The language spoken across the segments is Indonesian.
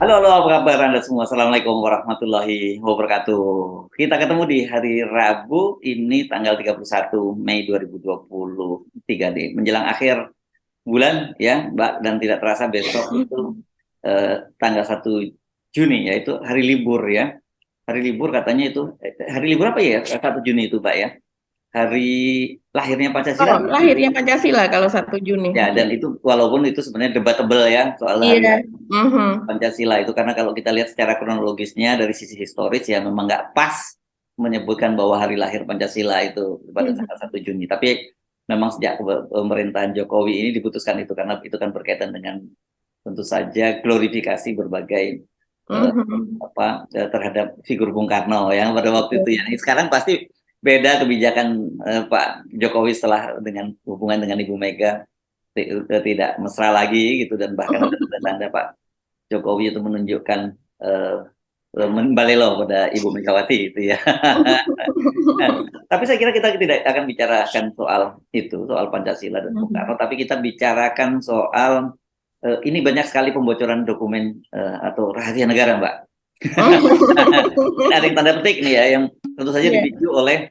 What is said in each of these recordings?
Halo, halo, apa kabar Anda semua? Assalamualaikum warahmatullahi wabarakatuh. Kita ketemu di hari Rabu, ini tanggal 31 Mei 2023 nih. Menjelang akhir bulan ya, Mbak, dan tidak terasa besok itu tanggal 1 Juni, yaitu hari libur ya. Hari libur katanya itu, hari libur apa ya? 1 Juni itu, Mbak ya. Hari lahirnya Pancasila. Oh, lahirnya Pancasila kalau 1 Juni. Ya, Ya. dan itu walaupun itu sebenarnya debatable ya soal hari Iya. Mhm. Pancasila itu, karena kalau kita lihat secara kronologisnya dari sisi historis ya memang nggak pas menyebutkan bahwa hari lahir Pancasila itu pada tanggal Mhm. 1 Juni. Tapi memang sejak pemerintahan Jokowi ini diputuskan itu karena itu kan berkaitan dengan tentu saja glorifikasi berbagai Mhm. terhadap figur Bung Karno yang pada waktu itu ya. Betul. Sekarang pasti beda kebijakan Pak Jokowi setelah dengan hubungan dengan Ibu Mega tidak mesra lagi gitu, dan bahkan ada tanda-tanda Pak Jokowi itu menunjukkan eh, membalelo pada Ibu Megawati itu ya. Tapi saya kira kita tidak akan bicarakan soal itu, soal Pancasila dan Bung Karno, Mhm. tapi kita bicarakan soal ini banyak sekali pembocoran dokumen atau rahasia negara, Mbak. Ini ada yang tanda petik nih ya, yang tentu saja Iya. dipicu oleh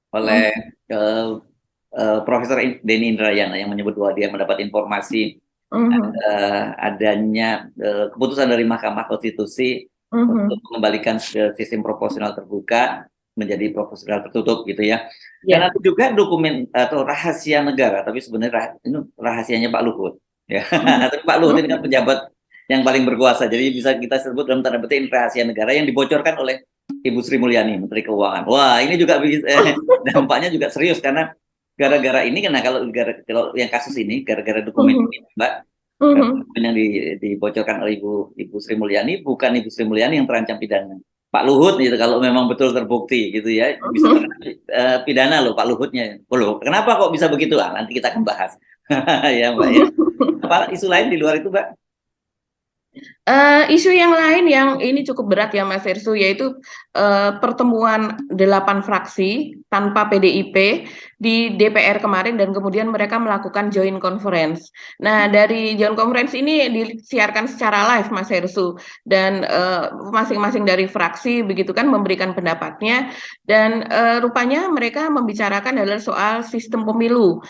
Mhm. eh, Profesor Denny Indrayana yang menyebut bahwa dia mendapat informasi adanya keputusan dari Mahkamah Konstitusi untuk Mhm. mengembalikan sistem proporsional terbuka menjadi proporsional tertutup gitu ya. Dan Iya. ada juga dokumen atau rahasia negara, tapi sebenarnya ini rahasianya Pak Luhut. Ya, Mhm. tapi Pak Luhut ini kan pejabat yang paling berkuasa, jadi bisa kita sebut dalam tanda petik ini rahasia negara yang dibocorkan oleh Ibu Sri Mulyani, Menteri Keuangan. Wah, ini juga dampaknya juga serius karena gara-gara ini, karena kalau yang kasus ini gara-gara dokumen Mhm. ini, Mbak, Mhm. yang dibocorkan oleh Ibu Sri Mulyani, bukan Ibu Sri Mulyani yang terancam pidana. Pak Luhut gitu, kalau memang betul terbukti gitu ya, bisa Mhm. terkena pidana loh Pak Luhutnya. Loh, kenapa kok bisa begitu? Ah, nanti kita akan bahas. Ya Mbak ya. Apa isu lain di luar itu Mbak? Isu yang lain yang ini cukup berat ya Mas Hersu, yaitu pertemuan 8 fraksi tanpa PDIP di DPR kemarin dan kemudian mereka melakukan joint conference. Nah, dari joint conference ini disiarkan secara live Mas Hersu, dan masing-masing dari fraksi begitu kan memberikan pendapatnya, dan rupanya mereka membicarakan adalah soal sistem pemilu,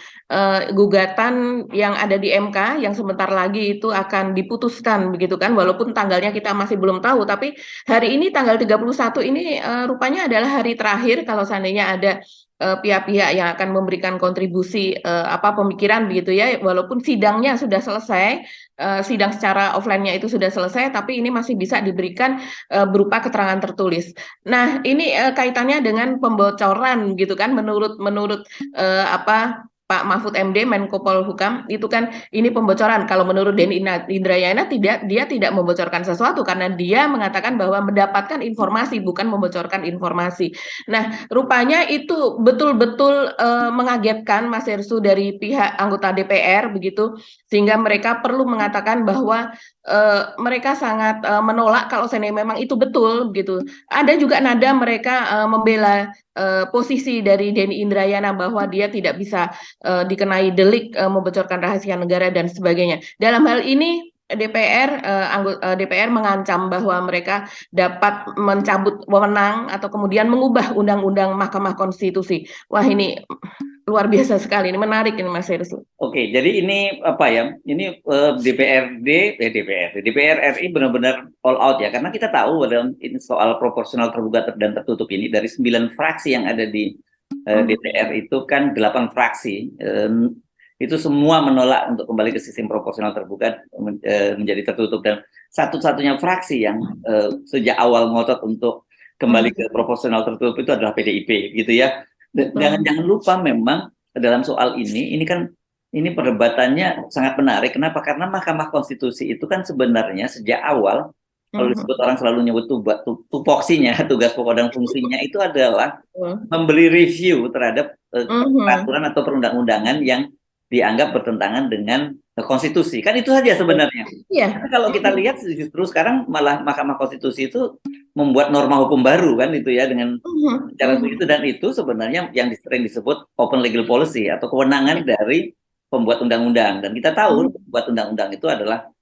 gugatan yang ada di MK yang sebentar lagi itu akan diputuskan begitu kan, walaupun tanggalnya kita masih belum tahu, tapi hari ini tanggal 31 ini rupanya adalah hari terakhir kalau seandainya ada pihak-pihak yang akan memberikan kontribusi pemikiran begitu ya, walaupun sidangnya sudah selesai, sidang secara offline-nya itu sudah selesai, tapi ini masih bisa diberikan berupa keterangan tertulis. Nah, ini kaitannya dengan pembocoran gitu kan, menurut menurut eh, apa Pak Mahfud MD, Menko Polhukam, itu kan ini pembocoran. Kalau menurut Denny Indrayana dia tidak membocorkan sesuatu karena dia mengatakan bahwa mendapatkan informasi bukan membocorkan informasi. Nah, rupanya itu betul-betul mengagetkan Mas Hersu dari pihak anggota DPR begitu, sehingga mereka perlu mengatakan bahwa mereka sangat menolak kalau seandainya memang itu betul begitu. Ada juga nada mereka membela posisi dari Denny Indrayana bahwa dia tidak bisa dikenai delik membocorkan rahasia negara dan sebagainya. Dalam hal ini DPR mengancam bahwa mereka dapat mencabut wewenang atau kemudian mengubah undang-undang Mahkamah Konstitusi. Wah, ini luar biasa sekali, ini menarik ini Mas Herslu. Oke, jadi ini apa ya? Ini DPR RI benar-benar all out ya, karena kita tahu dalam ini soal proporsional terbuka dan tertutup ini, dari 9 fraksi yang ada di DPR itu kan 8 fraksi itu semua menolak untuk kembali ke sistem proporsional terbuka menjadi tertutup, dan satu-satunya fraksi yang sejak awal ngotot untuk kembali ke proporsional tertutup itu adalah PDIP gitu ya. Jangan lupa memang dalam soal ini kan ini perdebatannya sangat menarik. Kenapa? Karena Mahkamah Konstitusi itu kan sebenarnya sejak awal, kalau disebut orang selalu nyebut tupoksinya, tugas pokok dan fungsinya itu adalah memberi review terhadap peraturan atau perundang-undangan yang dianggap bertentangan dengan konstitusi. Kan itu saja sebenarnya. Tapi Iya. kalau kita lihat justru sekarang malah Mahkamah Konstitusi itu membuat norma hukum baru kan itu ya, dengan cara begitu, dan itu sebenarnya yang sering disebut open legal policy atau kewenangan dari pembuat undang-undang, dan kita tahu pembuat undang-undang itu adalah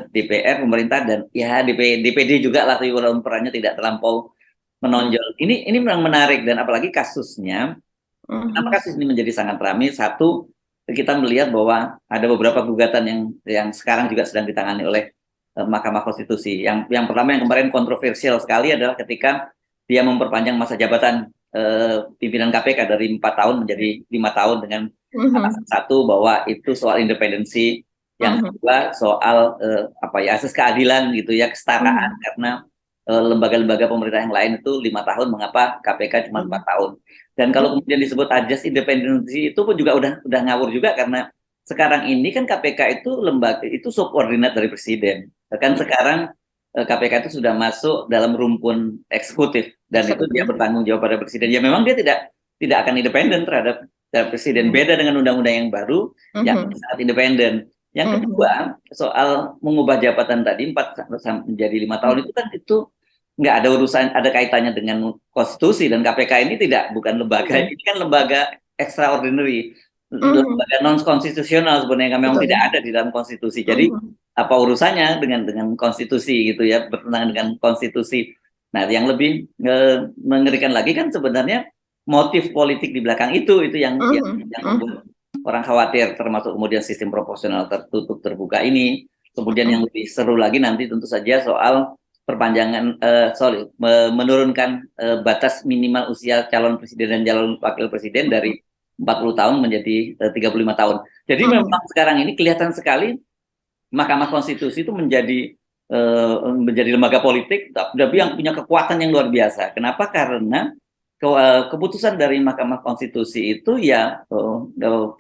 DPR, pemerintah, dan ya DPD juga lah, tapi walaupun perannya tidak terlampau menonjol. Ini memang menarik, dan apalagi kasusnya, kenapa kasus ini menjadi sangat ramai? Satu, kita melihat bahwa ada beberapa gugatan yang sekarang juga sedang ditangani oleh Mahkamah Konstitusi. Yang pertama, yang kemarin kontroversial sekali adalah ketika dia memperpanjang masa jabatan pimpinan KPK dari 4 tahun menjadi 5 tahun dengan alasan satu bahwa itu soal independensi, yang kedua soal asas keadilan gitu ya, kesetaraan, karena lembaga-lembaga pemerintah yang lain itu 5 tahun, mengapa KPK cuma 4 tahun. Dan kalau kemudian disebut ajas independensi, itu pun juga udah ngawur juga, karena sekarang ini kan KPK itu lembaga, itu subordinat dari presiden. Bahkan sekarang KPK itu sudah masuk dalam rumpun eksekutif, dan itu dia bertanggung jawab pada presiden. Ya memang dia tidak akan independen terhadap presiden. Beda dengan undang-undang yang baru yang sangat independen. Yang kedua, soal mengubah jabatan tadi 4 menjadi 5 tahun, itu kan nggak ada urusan, ada kaitannya dengan konstitusi, dan KPK ini bukan lembaga, ini kan lembaga extraordinary, lembaga non konstitusional sebenarnya, memang tidak ada di dalam konstitusi. Jadi apa urusannya dengan konstitusi gitu ya, bertentangan dengan konstitusi. Nah, yang lebih mengerikan lagi kan sebenarnya motif politik di belakang itu yang membuat orang khawatir, termasuk kemudian sistem proporsional tertutup terbuka ini. Kemudian yang lebih seru lagi nanti tentu saja soal perpanjangan menurunkan batas minimal usia calon presiden dan calon wakil presiden dari 40 tahun menjadi 35 tahun. Jadi memang sekarang ini kelihatan sekali Mahkamah Konstitusi itu menjadi lembaga politik, tapi yang punya kekuatan yang luar biasa. Kenapa? Karena keputusan dari Mahkamah Konstitusi itu ya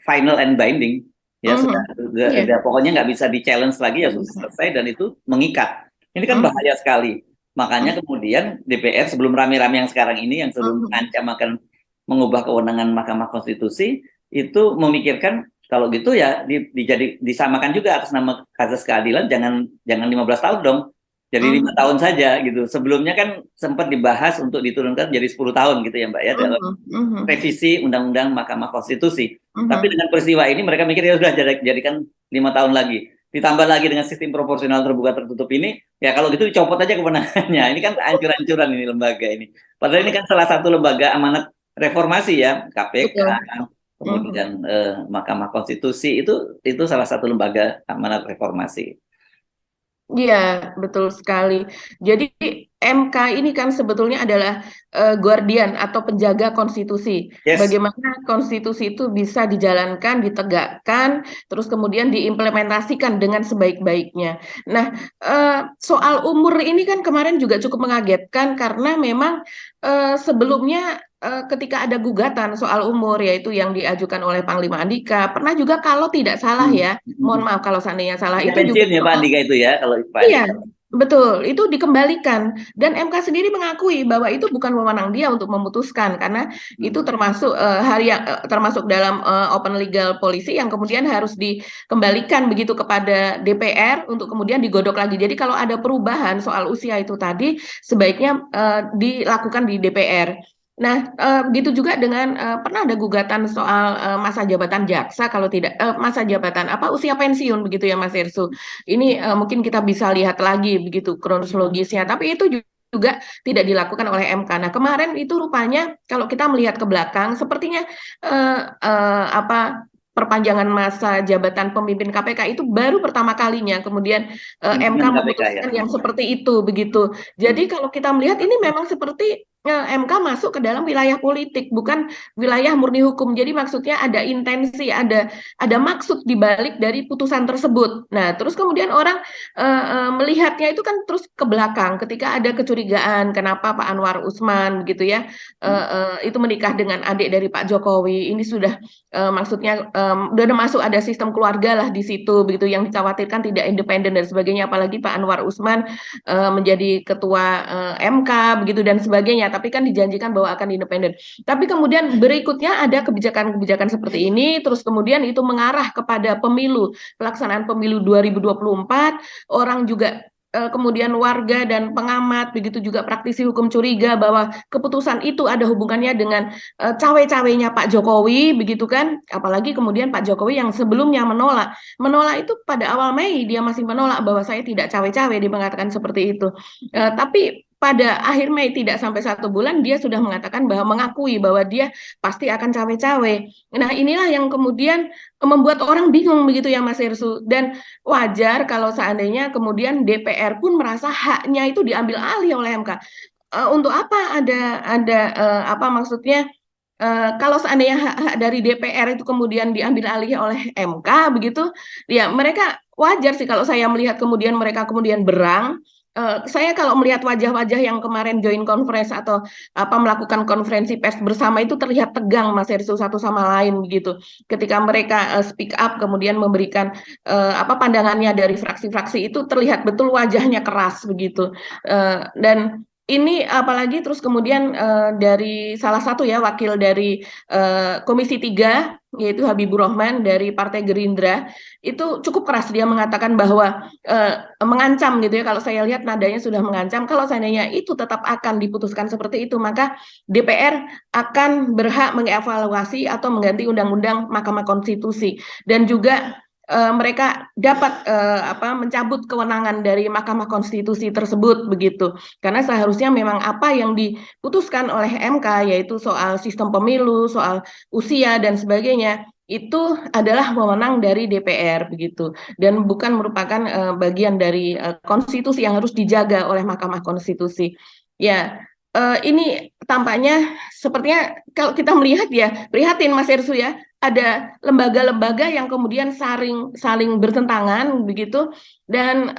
final and binding, ya sudah pokoknya nggak bisa di-challenge lagi, ya sudah selesai, dan itu mengikat. Ini kan bahaya sekali. Makanya kemudian DPR sebelum rame-rame yang sekarang ini, yang sebelum mengancam akan mengubah kewenangan Mahkamah Konstitusi, itu memikirkan kalau gitu ya disamakan juga atas nama asas keadilan, jangan 15 tahun dong. Jadi 5 tahun saja gitu. Sebelumnya kan sempat dibahas untuk diturunkan jadi 10 tahun gitu ya Mbak ya, dalam revisi Undang-Undang Mahkamah Konstitusi. Tapi dengan peristiwa ini mereka mikir ya sudah jadikan 5 tahun lagi. Ditambah lagi dengan sistem proporsional terbuka tertutup ini, ya kalau gitu dicopot aja kewenangannya. Ini kan hancur-hancuran ini lembaga ini. Padahal ini kan salah satu lembaga amanat reformasi ya, KPK, kemudian Mahkamah Konstitusi itu salah satu lembaga amanat reformasi. Iya, betul sekali. Jadi MK ini kan sebetulnya adalah guardian atau penjaga konstitusi. Yes. Bagaimana konstitusi itu bisa dijalankan, ditegakkan, terus kemudian diimplementasikan dengan sebaik-baiknya. Nah, soal umur ini kan kemarin juga cukup mengagetkan, karena memang sebelumnya ketika ada gugatan soal umur, yaitu yang diajukan oleh Panglima Andika, pernah juga kalau tidak salah ya, mohon maaf kalau seandainya salah, itu juga ya Pak Andika itu ya, kalau Pak iya, betul, itu dikembalikan, dan MK sendiri mengakui bahwa itu bukan wewenang dia untuk memutuskan, karena itu termasuk hal yang termasuk dalam open legal policy yang kemudian harus dikembalikan begitu kepada DPR untuk kemudian digodok lagi. Jadi kalau ada perubahan soal usia itu tadi, sebaiknya dilakukan di DPR. Nah, begitu juga dengan pernah ada gugatan soal masa jabatan jaksa, kalau tidak masa jabatan usia pensiun begitu ya Mas Irsu. Ini mungkin kita bisa lihat lagi begitu kronologisnya, tapi itu juga tidak dilakukan oleh MK. Nah, kemarin itu rupanya kalau kita melihat ke belakang, sepertinya perpanjangan masa jabatan pemimpin KPK itu baru pertama kalinya kemudian MK memutuskan yang seperti itu begitu. Jadi kalau kita melihat ini memang seperti MK masuk ke dalam wilayah politik, bukan wilayah murni hukum. Jadi maksudnya ada intensi, ada maksud dibalik dari putusan tersebut. Nah, terus kemudian orang melihatnya itu kan terus ke belakang ketika ada kecurigaan kenapa Pak Anwar Usman gitu ya, itu menikah dengan adik dari Pak Jokowi. Ini sudah maksudnya udah masuk ada sistem keluarga lah di situ begitu, yang dikhawatirkan tidak independen dan sebagainya. Apalagi Pak Anwar Usman menjadi ketua MK begitu dan sebagainya. Tapi kan dijanjikan bahwa akan independen. Tapi kemudian berikutnya ada kebijakan-kebijakan seperti ini, terus kemudian itu mengarah kepada pelaksanaan pemilu 2024, orang juga kemudian warga dan pengamat, begitu juga praktisi hukum curiga bahwa keputusan itu ada hubungannya dengan cawe-cawenya Pak Jokowi, begitu kan? Apalagi kemudian Pak Jokowi yang sebelumnya menolak itu pada awal Mei dia masih menolak bahwa saya tidak cawe-cawe, dia mengatakan seperti itu. Tapi pada akhir Mei tidak sampai 1 bulan dia sudah mengatakan bahwa mengakui bahwa dia pasti akan cawe-cawe. Nah inilah yang kemudian membuat orang bingung begitu ya Mas Irsu. Dan wajar kalau seandainya kemudian DPR pun merasa haknya itu diambil alih oleh MK. Untuk apa apa maksudnya kalau seandainya hak dari DPR itu kemudian diambil alih oleh MK begitu, ya mereka wajar sih kalau saya melihat kemudian mereka kemudian berang. Saya kalau melihat wajah-wajah yang kemarin join conference atau apa melakukan konferensi pers bersama itu terlihat tegang Mas Hersu satu sama lain begitu. Ketika mereka speak up kemudian memberikan apa pandangannya dari fraksi-fraksi itu terlihat betul wajahnya keras begitu. Dan ini apalagi terus kemudian dari salah satu ya wakil dari Komisi 3 yaitu Habibur Rahman dari Partai Gerindra itu cukup keras dia mengatakan bahwa mengancam gitu ya kalau saya lihat nadanya sudah mengancam kalau seandainya itu tetap akan diputuskan seperti itu maka DPR akan berhak mengevaluasi atau mengganti undang-undang Mahkamah Konstitusi dan juga mereka dapat apa mencabut kewenangan dari Mahkamah Konstitusi tersebut begitu. Karena seharusnya memang apa yang diputuskan oleh MK yaitu soal sistem pemilu, soal usia dan sebagainya itu adalah wewenang dari DPR begitu dan bukan merupakan bagian dari konstitusi yang harus dijaga oleh Mahkamah Konstitusi. Ya, ini tampaknya sepertinya kalau kita melihat ya prihatin Mas Ersu ya ada lembaga-lembaga yang kemudian saling bertentangan begitu dan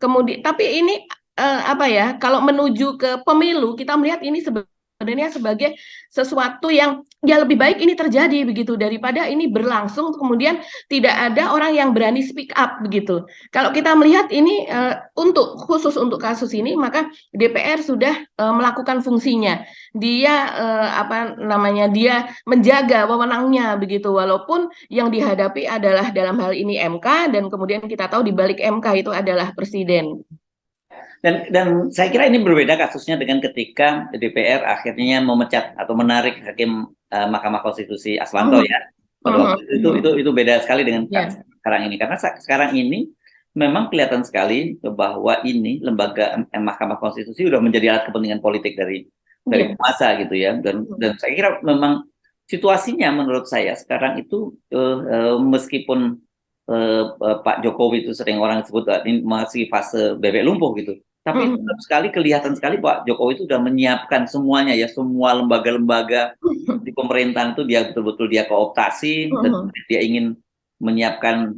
kemudian tapi ini apa ya kalau menuju ke pemilu kita melihat ini sebenarnya sebagai sesuatu yang ya lebih baik ini terjadi begitu daripada ini berlangsung kemudian tidak ada orang yang berani speak up begitu. Kalau kita melihat ini khusus untuk kasus ini maka DPR sudah melakukan fungsinya. Dia apa namanya dia menjaga wewenangnya begitu walaupun yang dihadapi adalah dalam hal ini MK dan kemudian kita tahu di balik MK itu adalah presiden. Dan saya kira ini berbeda kasusnya dengan ketika DPR akhirnya memecat atau menarik hakim Mahkamah Konstitusi Aswanto ya. Pada waktu itu beda sekali dengan sekarang ini karena sekarang ini memang kelihatan sekali bahwa ini lembaga Mahkamah Konstitusi sudah menjadi alat kepentingan politik dari penguasa gitu ya dan saya kira memang situasinya menurut saya sekarang itu meskipun Pak Jokowi itu sering orang sebut ini masih fase bebek lumpuh gitu. Tapi tetap sekali kelihatan sekali Pak Jokowi itu sudah menyiapkan semuanya ya semua lembaga-lembaga di pemerintahan itu dia betul-betul dia kooptasi dan dia ingin menyiapkan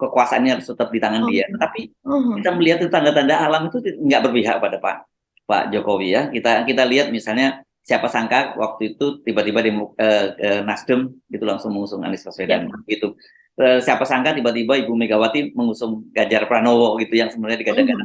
kekuasaannya harus tetap di tangan dia. Tapi kita melihat itu tanda-tanda alam itu nggak berpihak pada Pak Jokowi ya. Kita lihat misalnya siapa sangka waktu itu tiba-tiba di Nasdem gitu langsung mengusung Anies Baswedan gitu. Siapa sangka tiba-tiba Ibu Megawati mengusung Ganjar Pranowo gitu yang sebenarnya digadang-gadang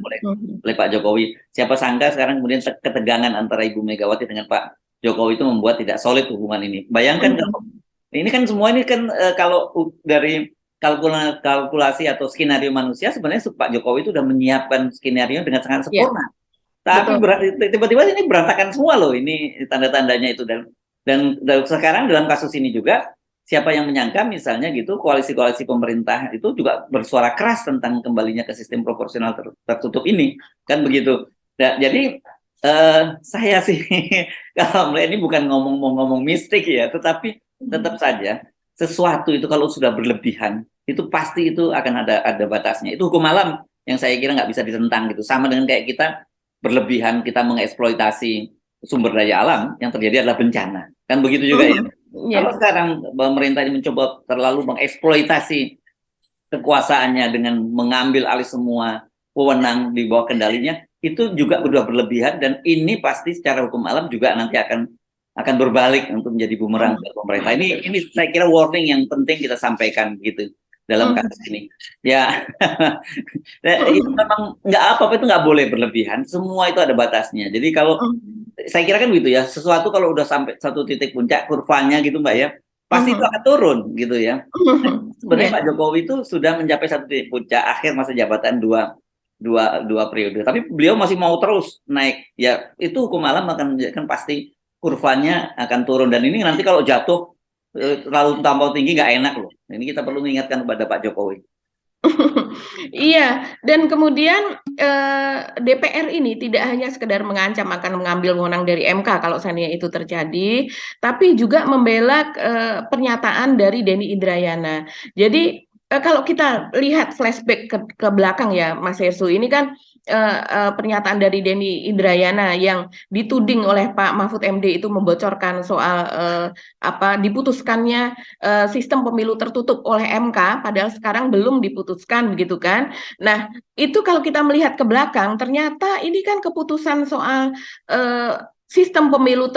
oleh Pak Jokowi. Siapa sangka sekarang kemudian ketegangan antara Ibu Megawati dengan Pak Jokowi itu membuat tidak solid hubungan ini. Bayangkan kalau ini kan semua ini kan kalau dari kalkulasi atau skenario manusia sebenarnya Pak Jokowi itu sudah menyiapkan skenario dengan sangat sempurna. Tapi tiba-tiba ini berantakan semua loh ini tanda-tandanya itu dan sekarang dalam kasus ini juga siapa yang menyangka misalnya gitu koalisi-koalisi pemerintah itu juga bersuara keras tentang kembalinya ke sistem proporsional tertutup ini kan begitu. Nah, jadi saya sih kalau melihat ini bukan ngomong mistik ya, tetapi tetap saja sesuatu itu kalau sudah berlebihan itu pasti itu akan ada batasnya. Itu hukum alam yang saya kira nggak bisa ditentang gitu. Sama dengan kayak kita berlebihan kita mengeksploitasi sumber daya alam yang terjadi adalah bencana kan begitu juga ya. Kalau sekarang pemerintah ini mencoba terlalu mengeksploitasi kekuasaannya dengan mengambil alih semua wewenang di bawah kendalinya, itu juga sudah berlebihan dan ini pasti secara hukum alam juga nanti akan berbalik untuk menjadi bumerang ke pemerintah. Ini saya kira warning yang penting kita sampaikan gitu dalam kasus ini. Ya, itu memang nggak apa-apa itu nggak boleh berlebihan. Semua itu ada batasnya. Jadi kalau saya kira kan gitu ya, sesuatu kalau udah sampai satu titik puncak kurvanya gitu Mbak ya, pasti itu akan turun gitu ya. Sebenarnya Pak Jokowi itu sudah mencapai satu titik puncak akhir masa jabatan dua periode. Tapi beliau masih mau terus naik. Ya itu hukum alam akan kan pasti kurvanya akan turun. Dan ini nanti kalau jatuh terlalu tambah tinggi nggak enak loh. Ini kita perlu mengingatkan kepada Pak Jokowi. Iya, dan kemudian DPR ini tidak hanya sekedar mengancam akan mengambil wewenang dari MK kalau seandainya itu terjadi, tapi juga membela pernyataan dari Denny Indrayana. Jadi kalau kita lihat flashback ke belakang ya, Mas Hersu, ini kan pernyataan dari Denny Indrayana yang dituding oleh Pak Mahfud MD itu membocorkan soal diputuskannya sistem pemilu tertutup oleh MK, padahal sekarang belum diputuskan begitu kan. Nah, itu kalau kita melihat ke belakang, ternyata ini kan keputusan soal sistem pemilu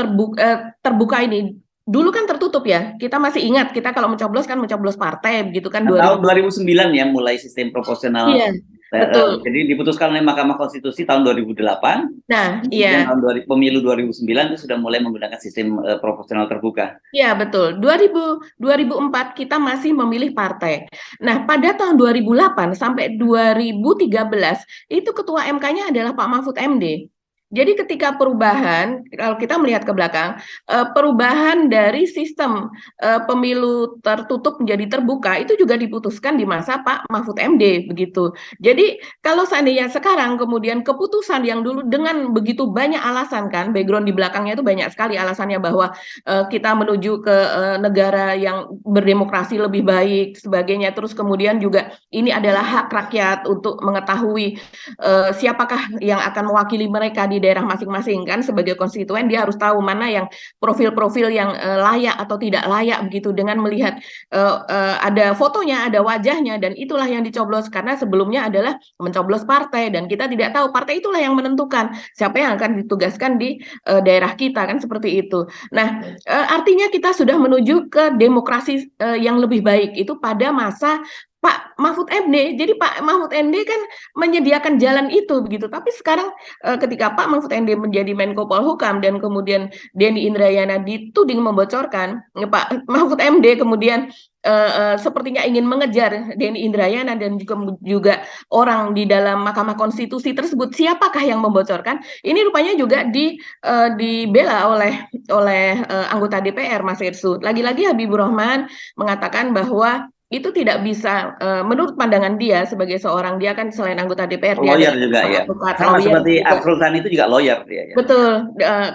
terbuka ini. Dulu kan tertutup ya, kita masih ingat, kita kalau mencoblos kan mencoblos partai, begitu kan. Tahun 2009 ya mulai sistem proporsional. Iya, betul. Jadi diputuskan oleh Mahkamah Konstitusi tahun 2008. Nah, Kemudian iya. pemilu 2009 itu sudah mulai menggunakan sistem proporsional terbuka. Iya, betul. 2004 kita masih memilih partai. Nah, pada tahun 2008 sampai 2013 itu ketua MK-nya adalah Pak Mahfud MD. Jadi ketika perubahan, kalau kita melihat ke belakang, perubahan dari sistem pemilu tertutup menjadi terbuka itu juga diputuskan di masa Pak Mahfud MD begitu. Jadi kalau seandainya sekarang kemudian keputusan yang dulu dengan begitu banyak alasan kan, background di belakangnya itu banyak sekali alasannya bahwa kita menuju ke negara yang berdemokrasi lebih baik sebagainya, terus kemudian juga ini adalah hak rakyat untuk mengetahui siapakah yang akan mewakili mereka di daerah masing-masing kan. Sebagai konstituen dia harus tahu mana yang profil-profil yang layak atau tidak layak begitu, dengan melihat ada fotonya, ada wajahnya, dan itulah yang dicoblos. Karena sebelumnya adalah mencoblos partai dan kita tidak tahu partai itulah yang menentukan siapa yang akan ditugaskan di daerah kita kan, seperti itu. Nah, artinya kita sudah menuju ke demokrasi yang lebih baik itu pada masa Pak Mahfud MD. Jadi Pak Mahfud MD kan menyediakan jalan itu begitu. Tapi sekarang ketika Pak Mahfud MD menjadi Menko Polhukam dan kemudian Denny Indrayana dituding membocorkan, Pak Mahfud MD kemudian sepertinya ingin mengejar Denny Indrayana dan juga orang di dalam Mahkamah Konstitusi tersebut, siapakah yang membocorkan? Ini rupanya juga dibela oleh anggota DPR, Mas Irsu. Lagi-lagi Habibur Rahman mengatakan bahwa itu tidak bisa, menurut pandangan dia sebagai seorang, dia kan selain anggota DPR dia Lawyer adalah juga ya. advokat, Sama lawyer seperti juga. Arsul Sani itu juga lawyer dia ya. Betul,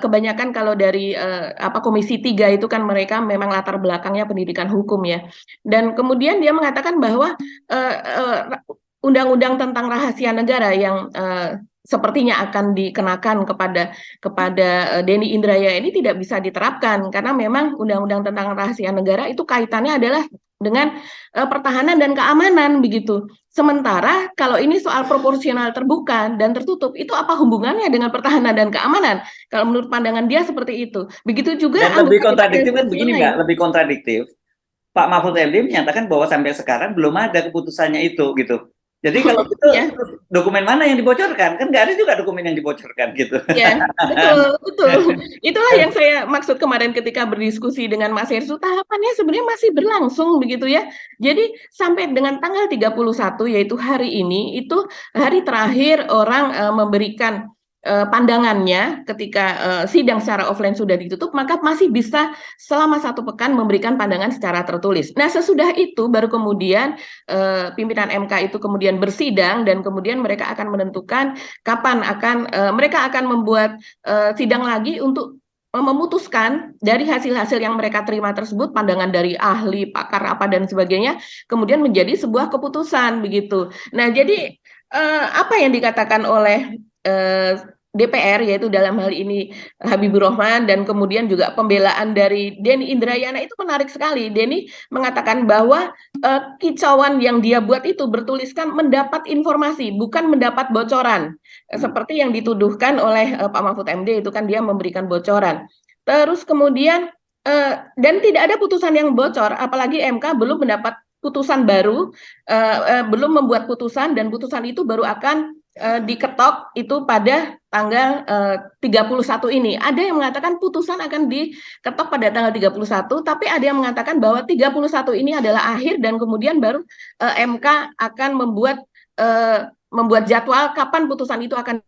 kebanyakan kalau dari Komisi 3 itu kan mereka memang latar belakangnya pendidikan hukum ya. Dan kemudian dia mengatakan bahwa undang-undang tentang rahasia negara yang sepertinya akan dikenakan kepada Denny Indrayana ini tidak bisa diterapkan karena memang undang-undang tentang rahasia negara itu kaitannya adalah dengan pertahanan dan keamanan begitu. Sementara kalau ini soal proporsional terbuka dan tertutup, itu apa hubungannya dengan pertahanan dan keamanan? Kalau menurut pandangan dia seperti itu. Begitu juga Dan lebih anggota kontradiktif kan DPR begini lain. Mbak, lebih kontradiktif. Pak Mahfud MD menyatakan bahwa sampai sekarang belum ada keputusannya itu gitu. Jadi kalau gitu Ya, dokumen mana yang dibocorkan? Kan nggak ada juga dokumen yang dibocorkan gitu. ya, betul, betul. Itulah yang saya maksud kemarin ketika berdiskusi dengan Mas Hersu, tahapannya sebenarnya masih berlangsung begitu ya. Jadi sampai dengan tanggal 31 yaitu hari ini, itu hari terakhir orang memberikan pandangannya ketika sidang secara offline sudah ditutup, maka masih bisa selama 1 pekan memberikan pandangan secara tertulis. Nah, sesudah itu baru kemudian pimpinan MK itu kemudian bersidang dan kemudian mereka akan menentukan kapan mereka akan membuat sidang lagi untuk memutuskan dari hasil-hasil yang mereka terima tersebut, pandangan dari ahli, pakar apa dan sebagainya, kemudian menjadi sebuah keputusan begitu. Nah, jadi apa yang dikatakan oleh DPR, yaitu dalam hal ini Habibur Rahman, dan kemudian juga pembelaan dari Denny Indrayana itu menarik sekali. Denny mengatakan bahwa kicauan yang dia buat itu bertuliskan mendapat informasi, bukan mendapat bocoran. Seperti yang dituduhkan oleh Pak Mahfud MD itu kan dia memberikan bocoran. Terus kemudian dan tidak ada putusan yang bocor, apalagi MK belum mendapat putusan baru, belum membuat putusan, dan putusan itu baru akan diketok itu pada tanggal 31 ini. Ada yang mengatakan putusan akan diketok pada tanggal 31, tapi ada yang mengatakan bahwa 31 ini adalah akhir dan kemudian baru MK akan membuat membuat jadwal kapan putusan itu akan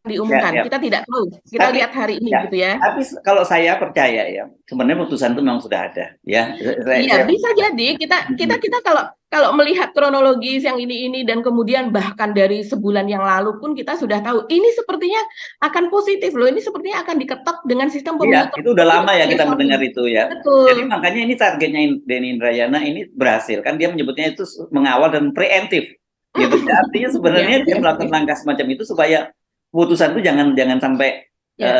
Ya, diumumkan. ya. Kita tidak tahu. Kita Tapi lihat hari ini ya, gitu ya. tapi kalau saya percaya ya, sebenarnya putusan itu memang sudah ada. Ya, Iya, saya bisa jadi kita kita Mhm. kita kalau kalau melihat kronologis yang ini dan kemudian bahkan dari sebulan yang lalu pun kita sudah tahu ini sepertinya akan positif loh, ini sepertinya akan diketok dengan sistem Iya, pemilu itu udah tertutup itu lama ya sudah kita satu. mendengar itu ya. Jadi Betul. makanya ini targetnya Denny Indrayana ini berhasil kan dia menyebutnya itu mengawal dan preemptif gitu. Ya, artinya Ya, sebenarnya dia melakukan preemptif. langkah semacam itu supaya putusan itu jangan jangan sampai Ya.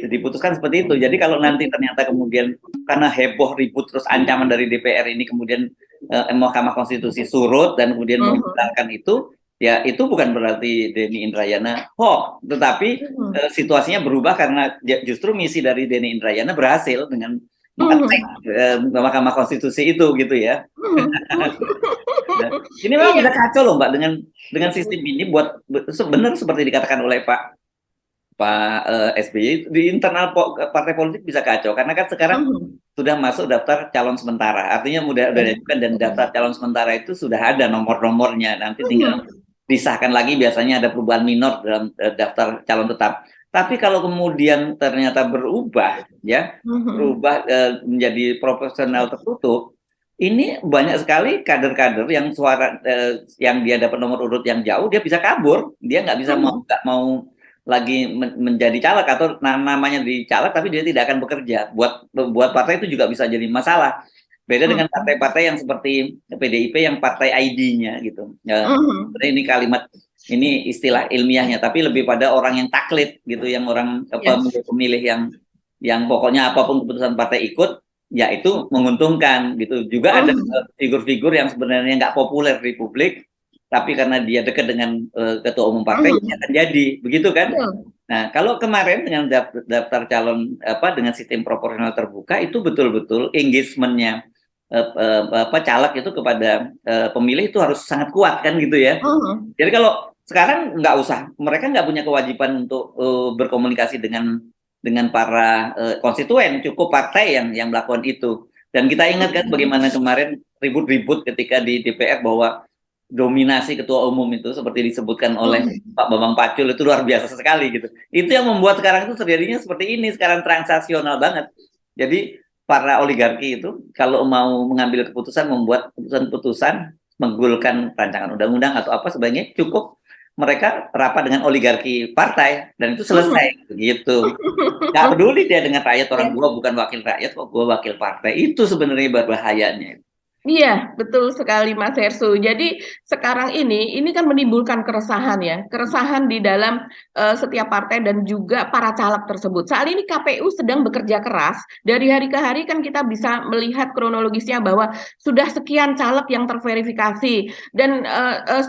diputuskan seperti itu. Jadi kalau nanti ternyata kemudian karena heboh ribut terus ancaman dari DPR ini kemudian Mahkamah Konstitusi surut dan kemudian Mhm. membatalkan itu, ya itu bukan berarti Denny Indrayana hoax, tetapi Mhm. situasinya berubah karena justru misi dari Denny Indrayana berhasil dengan mengetek Mhm. Mahkamah Konstitusi itu gitu ya. Mhm. Nah, ini memang Iya. bisa kacau loh Mbak dengan sistem ini buat sebenarnya seperti dikatakan oleh Pak SBY di internal partai politik bisa kacau karena kan sekarang Mhm. sudah masuk daftar calon sementara. Artinya udah Ya. diajukan dan daftar calon sementara itu sudah ada nomor-nomornya. Nanti tinggal Mhm. disahkan lagi biasanya ada perubahan minor dalam daftar calon tetap. Tapi kalau kemudian ternyata berubah ya, Mhm. berubah menjadi proporsional tertutup, ini banyak sekali kader-kader yang suara yang dia dapat nomor urut yang jauh dia bisa kabur, dia Mhm. nggak mau lagi menjadi caleg atau namanya di caleg tapi dia tidak akan bekerja. Buat partai itu juga bisa jadi masalah. Beda dengan Mhm. partai-partai yang seperti PDIP yang partai ID-nya gitu. Ya, Mhm. ini kalimat ini istilah ilmiahnya tapi lebih pada orang yang taklid gitu, yang orang Ya. pemilih yang pokoknya apapun keputusan partai ikut, ya itu menguntungkan gitu. Juga ada Mhm. figur-figur yang sebenarnya nggak populer di publik, tapi karena dia dekat dengan ketua umum partai, dia Mhm. akan jadi, begitu kan? Betul. Nah, kalau kemarin dengan daftar calon dengan sistem proporsional terbuka itu betul-betul engagement-nya caleg itu kepada pemilih itu harus sangat kuat kan gitu ya. Mhm. Jadi kalau sekarang nggak usah, mereka nggak punya kewajiban untuk berkomunikasi dengan para konstituen, cukup partai yang melakukan itu. Dan kita ingat kan Mhm. bagaimana kemarin ribut-ribut ketika di DPR bahwa dominasi ketua umum itu seperti disebutkan oleh Mhm. Pak Bambang Pacul itu luar biasa sekali gitu. Itu yang membuat sekarang itu terjadinya seperti ini, sekarang transaksional banget. Jadi para oligarki itu kalau mau mengambil keputusan, membuat keputusan-keputusan, menggulkan rancangan undang-undang atau apa sebaiknya cukup mereka rapat dengan oligarki partai dan itu selesai Mhm. gitu. Nggak peduli dia dengan rakyat, orang Ya. gua bukan wakil rakyat kok, gua wakil partai. Itu sebenarnya berbahayanya. Iya, betul sekali Mas Hersu. Jadi sekarang ini kan menimbulkan keresahan ya, keresahan di dalam setiap partai dan juga para caleg tersebut. Saat ini KPU sedang bekerja keras. Dari hari ke hari kan kita bisa melihat kronologisnya bahwa sudah sekian caleg yang terverifikasi dan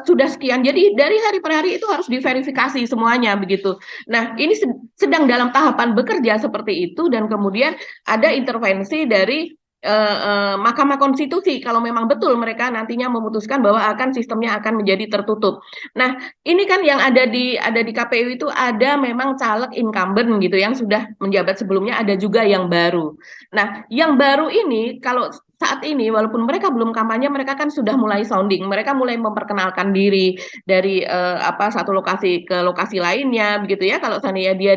sudah sekian. Jadi dari hari per hari itu harus diverifikasi semuanya begitu. Nah, ini sedang dalam tahapan bekerja seperti itu dan kemudian ada intervensi dari Mahkamah Konstitusi kalau memang betul mereka nantinya memutuskan bahwa sistemnya akan menjadi tertutup. Nah, ini kan yang ada di KPU itu ada memang caleg incumbent gitu yang sudah menjabat sebelumnya, ada juga yang baru. Nah, yang baru ini kalau saat ini walaupun mereka belum kampanye, mereka kan sudah mulai sounding, mereka mulai memperkenalkan diri dari satu lokasi ke lokasi lainnya begitu ya. Kalau seandainya dia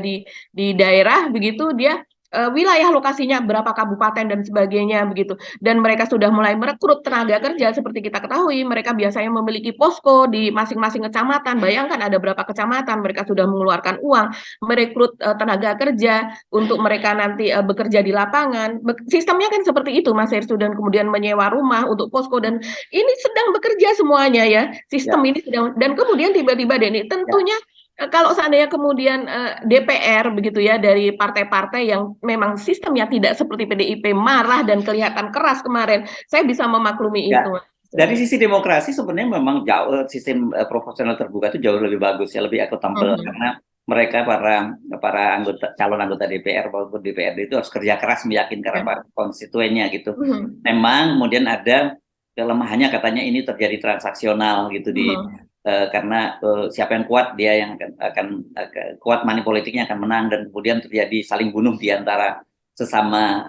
di daerah begitu dia wilayah lokasinya berapa kabupaten dan sebagainya begitu, dan mereka sudah mulai merekrut tenaga kerja. Seperti kita ketahui mereka biasanya memiliki posko di masing-masing kecamatan. Bayangkan ada berapa kecamatan, mereka sudah mengeluarkan uang merekrut tenaga kerja untuk mereka nanti bekerja di lapangan. Sistemnya kan seperti itu Mas Hersu, dan kemudian menyewa rumah untuk posko, dan ini sedang bekerja semuanya ya, sistem Ya, ini sedang. Dan kemudian tiba-tiba Denny, ya. tentunya kalau seandainya kemudian DPR begitu ya, dari partai-partai yang memang sistemnya tidak seperti PDIP marah dan kelihatan keras kemarin, saya bisa memaklumi itu. Ya, dari sisi demokrasi sebenarnya memang jauh sistem proporsional terbuka itu jauh lebih bagus ya, lebih akuntabel Mhm. karena mereka para para anggota calon anggota DPR maupun DPRD itu harus kerja keras meyakinkan Ya. para konstituennya gitu. Mhm. Memang kemudian ada kelemahannya katanya ini terjadi transaksional gitu Mhm. karena siapa yang kuat dia yang akan kuat money politiknya akan menang dan kemudian terjadi saling bunuh di antara sesama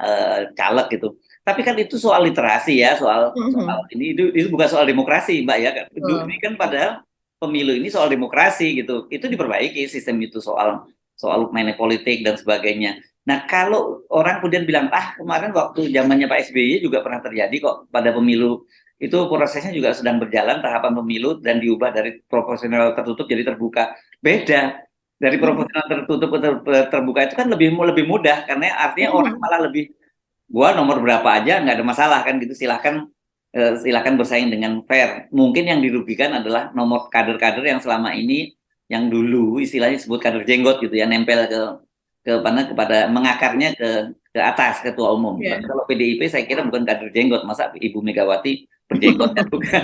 caleg gitu. Tapi kan itu soal literasi ya, soal Mhm. ini itu bukan soal demokrasi, Mbak ya. Ini Betul. kan padahal pemilu ini soal demokrasi gitu. Itu diperbaiki sistem itu soal soal money politik dan sebagainya. Nah, kalau orang kemudian bilang, ah kemarin waktu zamannya Pak SBY juga pernah terjadi kok pada pemilu, itu prosesnya juga sedang berjalan tahapan pemilu dan diubah dari proporsional tertutup jadi terbuka. Beda. Dari proporsional tertutup ke terbuka itu kan lebih lebih mudah karena artinya orang malah lebih, gua nomor berapa aja nggak ada masalah kan gitu, silahkan bersaing dengan fair. Mungkin yang dirugikan adalah nomor kader-kader yang selama ini, yang dulu istilahnya disebut kader jenggot gitu ya, nempel ke mana, kepada mengakarnya ke atas ketua umum. Yeah. Tapi kalau PDIP saya kira bukan kader jenggot, masa Ibu Megawati berjenggot kan bukan.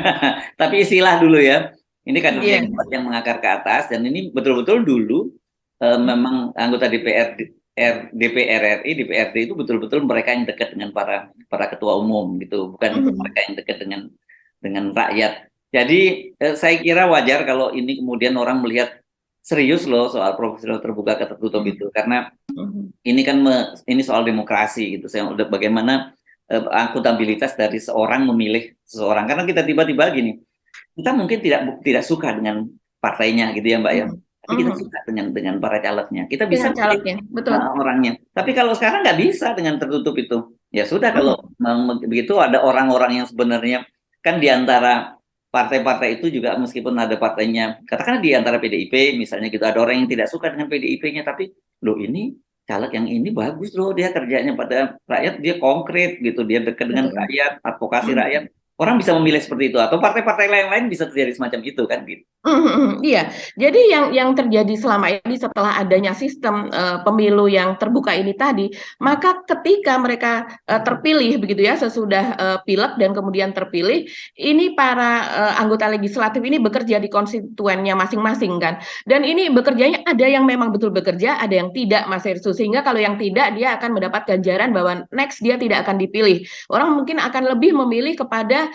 Tapi istilah dulu ya, ini kader jenggot yang mengakar ke atas, dan ini betul-betul dulu memang anggota DPR RI, DPRD itu betul-betul mereka yang dekat dengan para ketua umum gitu, bukan mereka yang dekat dengan rakyat. Jadi saya kira wajar kalau ini kemudian orang melihat serius loh soal proporsional terbuka ke tertutup itu, karena ini kan ini soal demokrasi gitu. Saya udah bagaimana akuntabilitas dari seorang memilih seseorang, karena kita tiba-tiba gini, kita mungkin tidak suka dengan partainya gitu ya Mbak ya, tapi kita suka dengan para calegnya, kita bisa calegnya, betul. Orangnya. Tapi kalau sekarang nggak bisa dengan tertutup itu, ya sudah. Kalau begitu ada orang-orang yang sebenarnya kan di antara partai-partai itu juga, meskipun ada partainya, katakanlah di antara PDIP misalnya gitu, ada orang yang tidak suka dengan PDIP-nya, tapi loh ini caleg yang ini bagus loh, dia kerjanya pada rakyat, dia konkret gitu, dia dekat dengan rakyat, advokasi rakyat. Orang bisa memilih seperti itu, atau partai-partai lain-lain bisa terjadi semacam itu kan gitu. Iya, jadi yang terjadi selama ini setelah adanya sistem pemilu yang terbuka ini tadi, maka ketika mereka terpilih begitu ya, sesudah pilek dan kemudian terpilih, ini para anggota legislatif ini bekerja di konstituennya masing-masing kan, dan ini bekerjanya ada yang memang betul bekerja, ada yang tidak, Mas Herssu, sehingga kalau yang tidak dia akan mendapat ganjaran bahwa next dia tidak akan dipilih. Orang mungkin akan lebih memilih kepada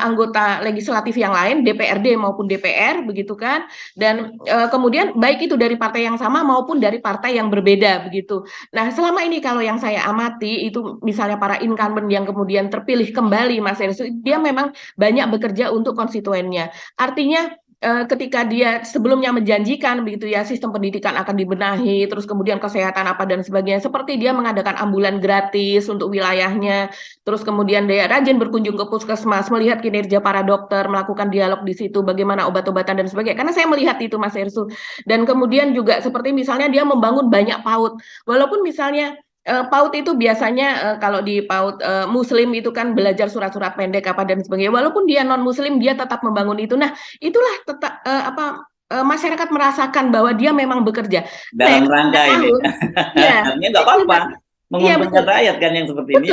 anggota legislatif yang lain, DPRD maupun DPR begitu kan, dan kemudian baik itu dari partai yang sama maupun dari partai yang berbeda begitu. Nah, selama ini kalau yang saya amati itu misalnya para incumbent yang kemudian terpilih kembali, Mas Herssu, dia memang banyak bekerja untuk konstituennya. Artinya ketika dia sebelumnya menjanjikan begitu ya, sistem pendidikan akan dibenahi, terus kemudian kesehatan apa dan sebagainya, seperti dia mengadakan ambulan gratis untuk wilayahnya, terus kemudian dia rajin berkunjung ke puskesmas, melihat kinerja para dokter, melakukan dialog di situ, bagaimana obat-obatan dan sebagainya. Karena saya melihat itu, Mas Herssu. Dan kemudian juga seperti misalnya dia membangun banyak PAUD, walaupun misalnya PAUD itu biasanya kalau di PAUD Muslim itu kan belajar surat-surat pendek apa dan sebagainya. Walaupun dia non Muslim, dia tetap membangun itu. Nah, itulah tetap masyarakat merasakan bahwa dia memang bekerja dalam rangka ini. Ya, artinya nggak apa-apa menguntungkan rakyat kan yang seperti ini.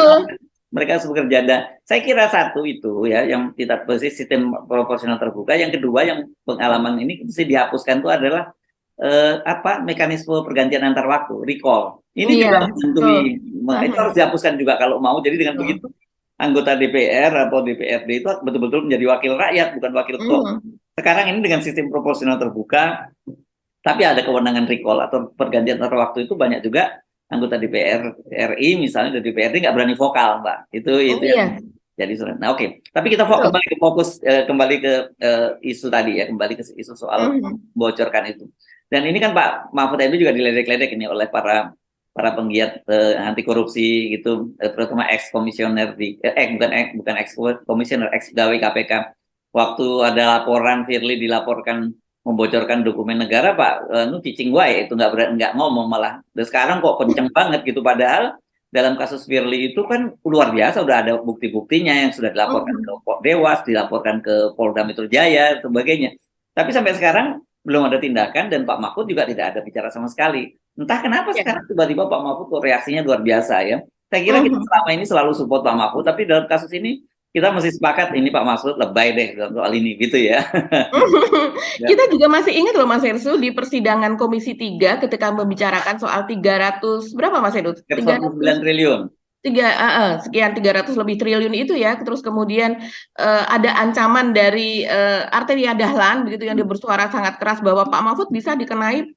Mereka bekerja. Saya kira satu itu ya yang tidak bersih sistem proporsional terbuka. Yang kedua yang pengalaman ini mesti dihapuskan itu adalah mekanisme pergantian antar waktu, recall. Ini juga menghantui, itu harus dihapuskan juga kalau mau. Jadi dengan begitu anggota DPR atau DPRD itu betul-betul menjadi wakil rakyat, bukan wakil ketua. Sekarang ini dengan sistem proporsional terbuka, tapi ada kewenangan recall atau pergantian antar waktu, itu banyak juga anggota DPR RI misalnya dari DPRD nggak berani vokal, Mbak. Itu yang jadi sulit. Nah, oke. Tapi kita kembali ke isu tadi ya, kembali ke isu soal bocorkan itu. Dan ini kan Pak Mahfud MD juga diledek-ledek ini oleh para penggiat anti korupsi gitu, terutama ex komisioner bukan ex komisioner, ex pegawai KPK. Waktu ada laporan Firly dilaporkan membocorkan dokumen negara, Pak cicing wae itu nggak ngomong malah. Dan sekarang kok kenceng banget gitu, padahal dalam kasus Firly itu kan luar biasa, udah ada bukti-buktinya yang sudah dilaporkan ke Dewas, dilaporkan ke Polda Metro Jaya, sebagainya. Tapi sampai sekarang belum ada tindakan, dan Pak Mahfud juga tidak ada bicara sama sekali. Entah kenapa sekarang tiba-tiba Pak Mahfud kok reaksinya luar biasa ya. Saya kira kita selama ini selalu support Pak Mahfud, tapi dalam kasus ini kita masih sepakat ini Pak Mahfud lebay deh dalam soal ini gitu ya. Kita juga masih ingat loh Mas Herssu di persidangan Komisi 3 ketika membicarakan soal 300 berapa Mas Herssu? 309 triliun. sekian 300 lebih triliun itu ya, terus kemudian ada ancaman dari Arteria Dahlan begitu yang dia bersuara sangat keras bahwa Pak Mahfud bisa dikenai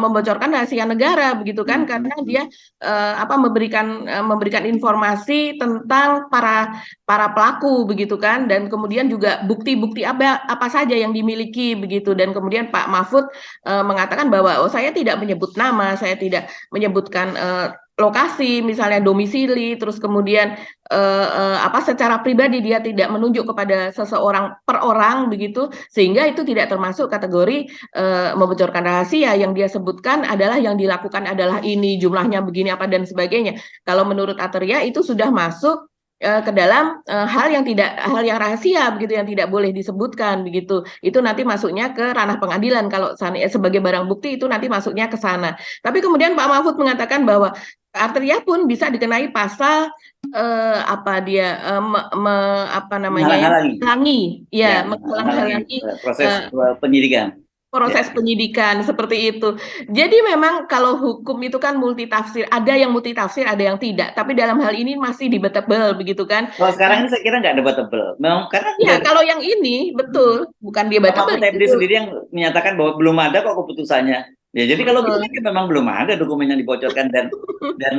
membocorkan rahasia negara begitu kan, karena dia memberikan informasi tentang para pelaku begitu kan, dan kemudian juga bukti-bukti apa saja yang dimiliki begitu, dan kemudian Pak Mahfud mengatakan bahwa saya tidak menyebut nama, saya tidak menyebutkan lokasi, misalnya domisili, terus kemudian secara pribadi dia tidak menunjuk kepada seseorang per orang begitu, sehingga itu tidak termasuk kategori membocorkan rahasia. Yang dia sebutkan adalah yang dilakukan adalah ini, jumlahnya begini apa dan sebagainya. Kalau menurut Ataria itu sudah masuk ke dalam hal yang rahasia begitu, yang tidak boleh disebutkan begitu. Itu nanti masuknya ke ranah pengadilan, kalau sebagai barang bukti itu nanti masuknya ke sana. Tapi kemudian Pak Mahfud mengatakan bahwa Arteria pun bisa dikenai pasal menghalangi, ya, menghalangi proses penyidikan. proses penyidikan seperti itu. Jadi memang kalau hukum itu kan multitafsir, ada yang multitafsir, ada yang tidak. Tapi dalam hal ini masih debatable begitu kan? Kalau sekarang ini saya kira nggak debatable, memang karena ya kalau yang ini betul bukan debatable. Pak Mahfud sendiri yang menyatakan bahwa belum ada kok keputusannya. Ya, jadi kalau begini memang belum ada dokumen yang dibocorkan, dan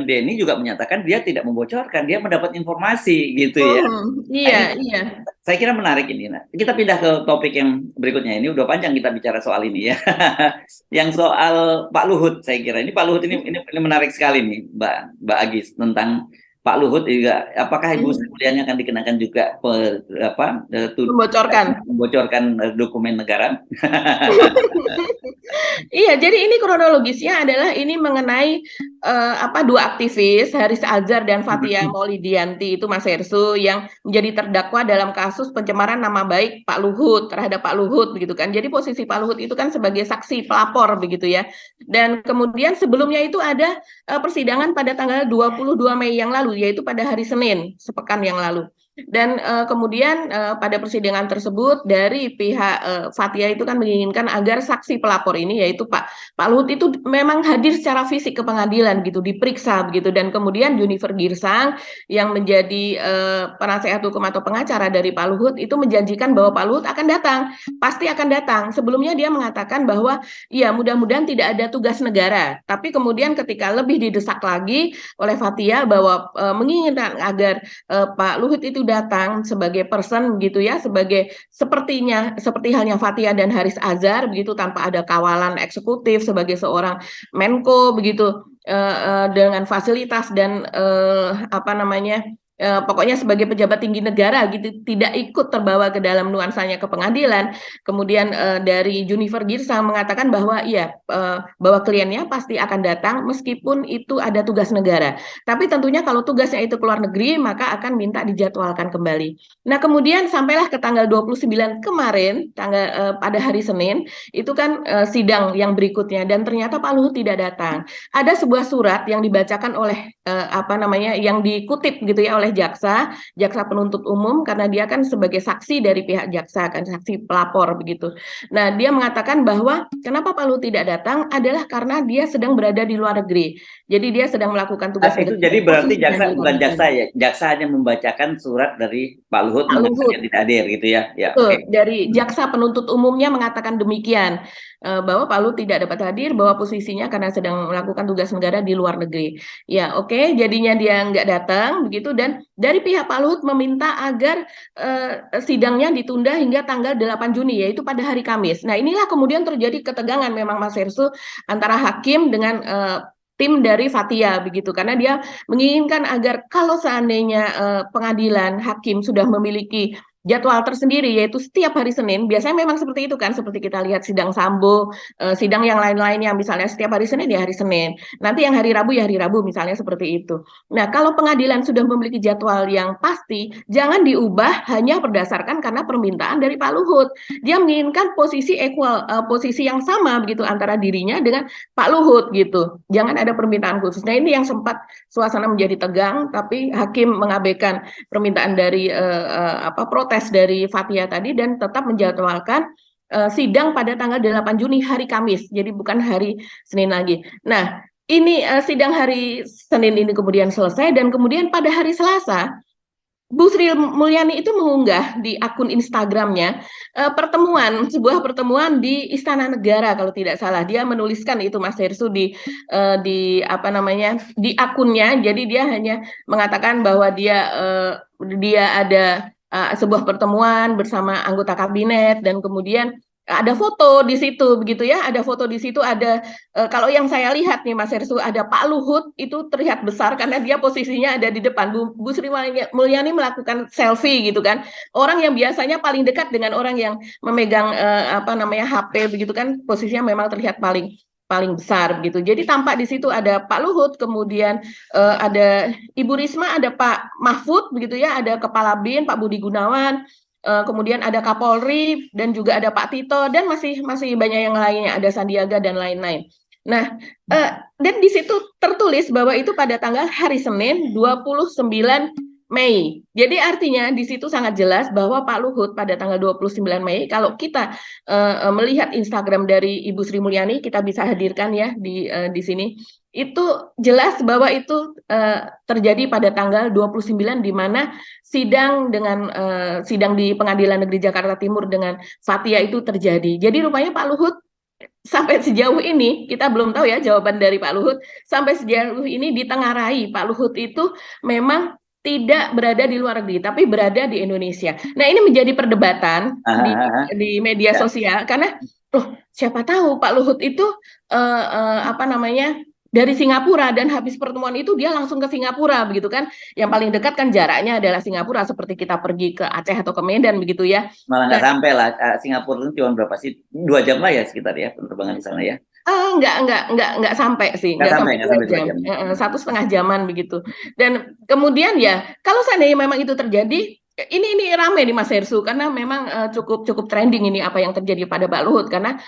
Denny juga menyatakan dia tidak membocorkan, dia mendapat informasi gitu ya. Iya. Saya kira menarik ini. Nah, kita pindah ke topik yang berikutnya. Ini udah panjang kita bicara soal ini ya. Yang soal Pak Luhut, saya kira ini Pak Luhut ini menarik sekali nih, Mbak Agis, tentang Pak Luhut juga. Apakah Ibu Sri Mulyani akan dikenakan juga membocorkan dokumen negara? Iya, jadi ini kronologisnya adalah ini mengenai dua aktivis, Haris Azhar dan Fathia Maulidiyanti, itu Mas Hersu, yang menjadi terdakwa dalam kasus pencemaran nama baik Pak Luhut, terhadap Pak Luhut begitu kan. Jadi posisi Pak Luhut itu kan sebagai saksi pelapor begitu ya. Dan kemudian sebelumnya itu ada persidangan pada tanggal 22 Mei yang lalu, yaitu pada hari Senin sepekan yang lalu. Dan kemudian pada persidangan tersebut dari pihak Fathia itu kan menginginkan agar saksi pelapor ini, yaitu Pak Luhut, itu memang hadir secara fisik ke pengadilan gitu, diperiksa begitu. Dan kemudian Junifer Girsang yang menjadi penasehat hukum atau pengacara dari Pak Luhut itu menjanjikan bahwa Pak Luhut akan datang, pasti akan datang. Sebelumnya dia mengatakan bahwa ya mudah-mudahan tidak ada tugas negara. Tapi kemudian ketika lebih didesak lagi oleh Fathia bahwa menginginkan agar Pak Luhut itu datang sebagai person gitu ya, seperti halnya Fathia dan Haris Azhar begitu, tanpa ada kawalan eksekutif, sebagai seorang Menko begitu, dengan fasilitas dan pokoknya sebagai pejabat tinggi negara gitu, tidak ikut terbawa ke dalam nuansanya ke pengadilan. Kemudian dari Junifer Girsang mengatakan bahwa bahwa kliennya pasti akan datang meskipun itu ada tugas negara. Tapi tentunya kalau tugasnya itu keluar negeri, maka akan minta dijadwalkan kembali. Nah, kemudian sampailah ke tanggal 29 kemarin, pada hari Senin, itu kan sidang yang berikutnya, dan ternyata Pak Luhut tidak datang. Ada sebuah surat yang dibacakan oleh yang dikutip gitu ya oleh jaksa penuntut umum, karena dia kan sebagai saksi dari pihak jaksa kan, saksi pelapor begitu. Nah, dia mengatakan bahwa kenapa Pak Luhut tidak datang adalah karena dia sedang berada di luar negeri. Jadi dia sedang melakukan tugas itu jadi berarti jaksa bukan jaksa ya, jaksa hanya membacakan surat dari Pak Luhut mengatakan tidak hadir gitu ya. Dari jaksa penuntut umumnya mengatakan demikian, bahwa Pak Luhut tidak dapat hadir, bahwa posisinya karena sedang melakukan tugas negara di luar negeri. Ya, oke, jadinya dia nggak datang begitu, dan dari pihak Pak Luhut meminta agar sidangnya ditunda hingga tanggal 8 Juni, yaitu pada hari Kamis. Nah, inilah kemudian terjadi ketegangan memang Mas Hersu antara hakim dengan tim dari Fathia begitu, karena dia menginginkan agar kalau seandainya pengadilan hakim sudah memiliki jadwal tersendiri, yaitu setiap hari Senin, biasanya memang seperti itu kan, seperti kita lihat sidang Sambo, sidang yang lain-lainnya, misalnya setiap hari Senin ya hari Senin, nanti yang hari Rabu ya hari Rabu, misalnya seperti itu. Nah, kalau pengadilan sudah memiliki jadwal yang pasti, jangan diubah hanya berdasarkan karena permintaan dari Pak Luhut. Dia menginginkan posisi equal, posisi yang sama begitu antara dirinya dengan Pak Luhut gitu. Jangan ada permintaan khusus. Nah, ini yang sempat suasana menjadi tegang, tapi hakim mengabaikan permintaan dari protes dari Fathia tadi, dan tetap menjadwalkan sidang pada tanggal 8 Juni hari Kamis. Jadi bukan hari Senin lagi. Nah, ini sidang hari Senin ini kemudian selesai dan kemudian pada hari Selasa Bu Sri Mulyani itu mengunggah di akun Instagramnya sebuah pertemuan di Istana Negara kalau tidak salah. Dia menuliskan itu Mas Hersu di apa namanya di akunnya. Jadi dia hanya mengatakan bahwa dia ada sebuah pertemuan bersama anggota kabinet dan kemudian ada foto di situ begitu ya, ada foto di situ ada kalau yang saya lihat nih Mas Hersu ada Pak Luhut itu terlihat besar karena dia posisinya ada di depan. Bu Sri Mulyani melakukan selfie gitu kan. Orang yang biasanya paling dekat dengan orang yang memegang apa namanya HP begitu kan posisinya memang terlihat paling paling besar begitu. Jadi tampak di situ ada Pak Luhut, kemudian ada Ibu Risma, ada Pak Mahfud begitu ya, ada Kepala BIN Pak Budi Gunawan, kemudian ada Kapolri dan juga ada Pak Tito dan masih banyak yang lainnya, ada Sandiaga dan lain-lain. Nah, dan di situ tertulis bahwa itu pada tanggal hari Senin 29 Mei. Jadi artinya di situ sangat jelas bahwa Pak Luhut pada tanggal 29 Mei, kalau kita melihat Instagram dari Ibu Sri Mulyani, kita bisa hadirkan ya di sini, itu jelas bahwa itu terjadi pada tanggal 29 di mana sidang di Pengadilan Negeri Jakarta Timur dengan Fathia itu terjadi. Jadi rupanya Pak Luhut sampai sejauh ini kita belum tahu ya jawaban dari Pak Luhut. Sampai sejauh ini ditengarai Pak Luhut itu memang tidak berada di luar negeri, tapi berada di Indonesia. Nah, ini menjadi perdebatan di media Ya. sosial karena, loh, siapa tahu Pak Luhut itu apa namanya dari Singapura dan habis pertemuan itu dia langsung ke Singapura begitu kan? Yang paling dekat kan jaraknya adalah Singapura seperti kita pergi ke Aceh atau ke Medan begitu ya. Malah Nah, nggak sampai lah. Singapura itu cuma berapa sih? 2 jam lah ya sekitar ya penerbangan di sana ya. Nggak sampai sih, Nggak dua sampai dua jam, jam. 1,5 jaman begitu. Dan kemudian ya, kalau seandainya memang itu terjadi, ini ramai di Mas Hersu karena memang cukup cukup trending ini apa yang terjadi pada Pak Luhut karena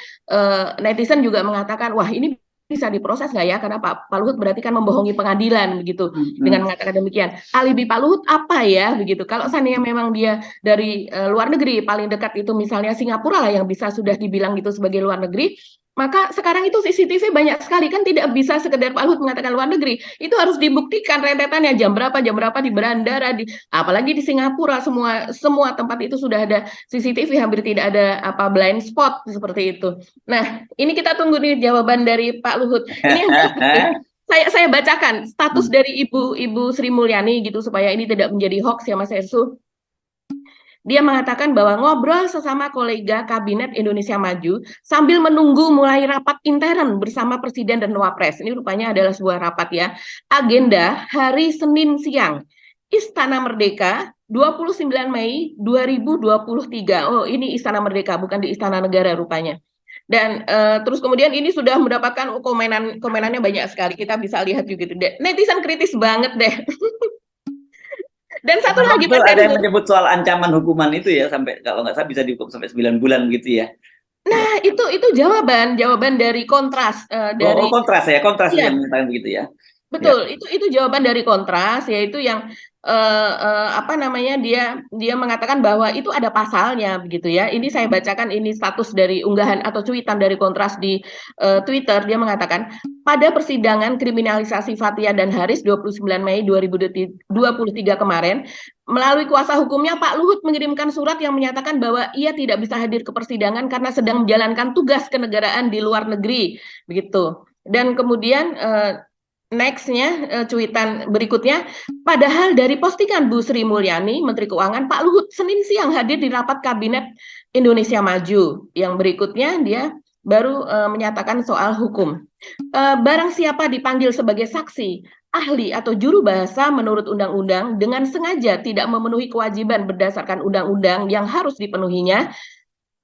netizen juga mengatakan, wah ini bisa diproses nggak ya karena Pak Luhut berarti kan membohongi pengadilan begitu dengan mengatakan demikian. Alibi Pak Luhut apa ya begitu? Kalau seandainya memang dia dari luar negeri paling dekat itu misalnya Singapura lah yang bisa sudah dibilang itu sebagai luar negeri. Maka sekarang itu CCTV banyak sekali kan tidak bisa sekedar Pak Luhut mengatakan luar negeri. Itu harus dibuktikan rentetannya jam berapa di bandara apalagi di Singapura semua tempat itu sudah ada CCTV hampir tidak ada apa blind spot seperti itu. Nah, ini kita tunggu nih jawaban dari Pak Luhut. Ini yang penting saya bacakan status dari Ibu Sri Mulyani gitu supaya ini tidak menjadi hoax ya Mas Ersu. Dia mengatakan bahwa ngobrol sesama kolega Kabinet Indonesia Maju sambil menunggu mulai rapat intern bersama Presiden dan Wapres. Ini rupanya adalah sebuah rapat ya. Agenda hari Senin siang. Istana Merdeka 29 Mei 2023. Oh, ini Istana Merdeka, bukan di Istana Negara rupanya. Dan terus kemudian ini sudah mendapatkan komenannya banyak sekali. Kita bisa lihat juga. Netizen kritis banget deh. Dan satu lagi Betul, Mas ada yang Heru. menyebut soal ancaman hukuman itu ya sampai kalau nggak salah bisa dihukum sampai 9 bulan gitu ya. Nah, itu jawaban dari Kontras dari Kontras ya, Kontras iya, yang menyatakan begitu ya. Ya. betul. Itu jawaban dari Kontras yaitu yang apa namanya dia mengatakan bahwa itu ada pasalnya begitu ya. Ini saya bacakan ini status dari unggahan atau cuitan dari Kontras di Twitter. Dia mengatakan pada persidangan kriminalisasi Fathia dan Haris 29 Mei 2023 kemarin, melalui kuasa hukumnya Pak Luhut mengirimkan surat yang menyatakan bahwa ia tidak bisa hadir ke persidangan karena sedang menjalankan tugas kenegaraan di luar negeri, begitu. Dan kemudian next-nya cuitan berikutnya, padahal dari postingan Bu Sri Mulyani, Menteri Keuangan, Pak Luhut Senin siang hadir di rapat Kabinet Indonesia Maju. Yang berikutnya dia baru menyatakan soal hukum. Barang siapa dipanggil sebagai saksi, ahli atau juru bahasa menurut undang-undang dengan sengaja tidak memenuhi kewajiban berdasarkan undang-undang yang harus dipenuhinya,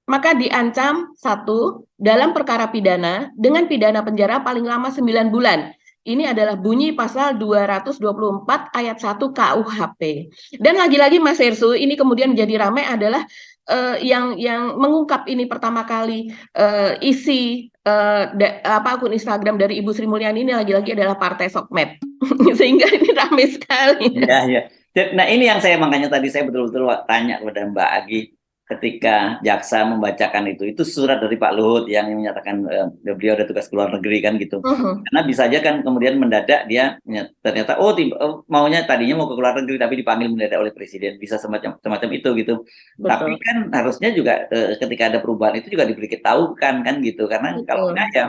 maka diancam 1 dalam perkara pidana dengan pidana penjara paling lama 9 bulan. Ini adalah bunyi pasal 224 ayat 1 KUHP. Dan lagi-lagi Mas Hersu, ini kemudian menjadi ramai adalah yang mengungkap ini pertama kali isi akun Instagram dari Ibu Sri Mulyani ini lagi-lagi adalah Partai Sokmed. Sehingga ini ramai sekali. Ya, ya. Nah, ini yang saya makanya tadi saya betul-betul tanya kepada Mbak Agi. ketika jaksa membacakan itu surat dari Pak Luhut yang menyatakan beliau ada tugas ke luar negeri kan gitu. Karena bisa aja kan kemudian mendadak dia ternyata maunya tadinya mau ke luar negeri tapi dipanggil mendadak oleh presiden, bisa semacam itu gitu. Betul. Tapi kan harusnya juga ketika ada perubahan itu juga diberitahu kan gitu, karena kalau enggak ya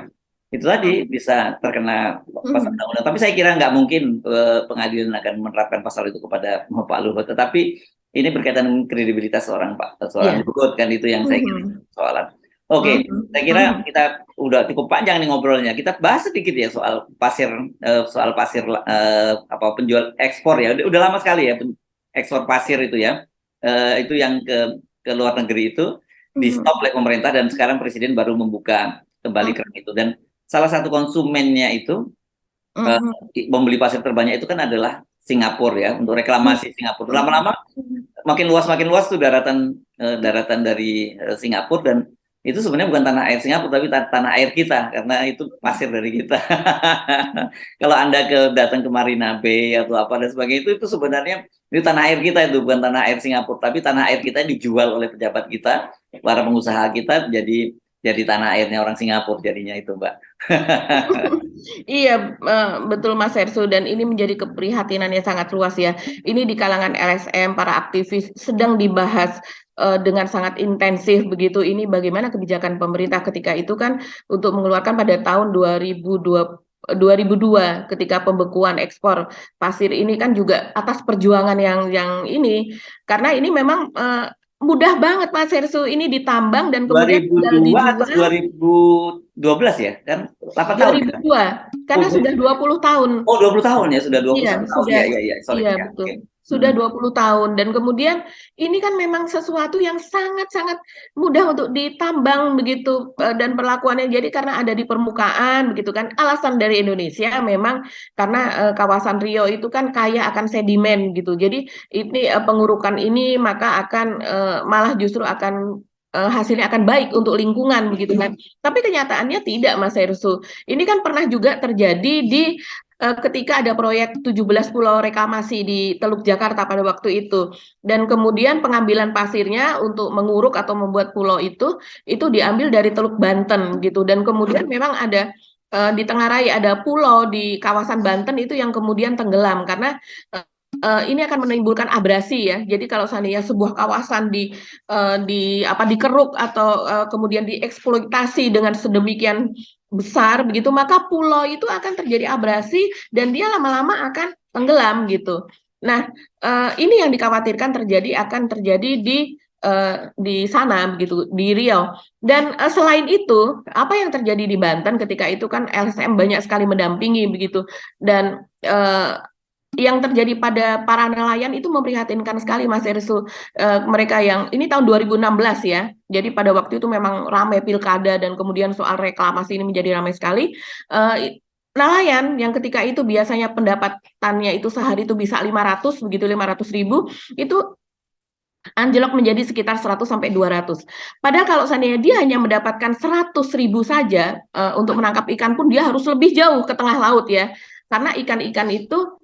itu tadi bisa terkena pasal undang-undang. Tapi saya kira nggak mungkin pengadilan akan menerapkan pasal itu kepada Pak Luhut. Tetapi ini berkaitan dengan kredibilitas seorang Luhut kan, itu yang saya kira soalan. Oke, saya kira kita udah cukup panjang nih ngobrolnya. Kita bahas sedikit ya soal pasir apa penjual ekspor ya. Udah lama sekali ya ekspor pasir itu ya. Itu yang ke luar negeri itu di stop oleh pemerintah dan sekarang presiden baru membuka kembali keran itu. Dan salah satu konsumennya itu membeli pasir terbanyak itu kan adalah Singapura ya, untuk reklamasi Singapura. Lama-lama makin luas tuh daratan dari Singapura, dan itu sebenarnya bukan tanah air Singapura tapi tanah air kita, karena itu pasir dari kita. Kalau Anda datang ke Marina Bay atau apa dan sebagainya, itu sebenarnya itu tanah air kita, itu bukan tanah air Singapura, tapi tanah air kita dijual oleh pejabat kita, para pengusaha kita, jadi tanah airnya orang Singapura jadinya itu, Mbak. Iya, betul Mas Hersu, dan ini menjadi keprihatinan yang sangat luas ya. Ini di kalangan LSM, para aktivis sedang dibahas dengan sangat intensif begitu. Ini bagaimana kebijakan pemerintah ketika itu kan untuk mengeluarkan pada tahun 2002 ketika pembekuan ekspor pasir ini kan juga atas perjuangan yang ini, karena ini memang mudah banget Mas Hersu, ini ditambang dan kemudian tinggal 2002 dijual. atau 2012 ya kan, 8 tahun 2002 karena sudah 20 tahun. Oh, 20 tahun ya, sudah 20 Iya, tahun. sudah. Sorry. Iya, Ya, betul. okay. Sudah 20 tahun, dan kemudian ini kan memang sesuatu yang sangat-sangat mudah untuk ditambang begitu, dan perlakuannya jadi karena ada di permukaan begitu kan. Alasan dari Indonesia memang karena kawasan Rio itu kan kaya akan sedimen gitu. Jadi ini pengurukan ini maka akan malah justru akan hasilnya akan baik untuk lingkungan begitu kan. Tapi kenyataannya tidak, Mas Hersu. Ini kan pernah juga terjadi di ketika ada proyek 17 pulau reklamasi di Teluk Jakarta pada waktu itu, dan kemudian pengambilan pasirnya untuk menguruk atau membuat pulau itu diambil dari Teluk Banten gitu, dan kemudian memang ada di Tenggarai ada pulau di kawasan Banten itu yang kemudian tenggelam karena ini akan menimbulkan abrasi ya. Jadi kalau seandainya sebuah kawasan dikeruk atau kemudian dieksploitasi dengan sedemikian besar begitu, maka pulau itu akan terjadi abrasi dan dia lama-lama akan tenggelam gitu. Nah, ini yang dikhawatirkan akan terjadi di sana begitu, di Riau. Dan selain itu, apa yang terjadi di Banten ketika itu kan LSM banyak sekali mendampingi begitu, dan yang terjadi pada para nelayan itu memprihatinkan sekali Mas Ersu. Mereka yang ini tahun 2016 ya, jadi pada waktu itu memang ramai pilkada dan kemudian soal reklamasi ini menjadi ramai sekali. Nelayan yang ketika itu biasanya pendapatannya itu sehari itu bisa 500 begitu, 500.000, itu anjlok menjadi sekitar 100 sampai 200. Padahal kalau seandainya dia hanya mendapatkan 100.000 saja untuk menangkap ikan pun dia harus lebih jauh ke tengah laut ya, karena ikan-ikan itu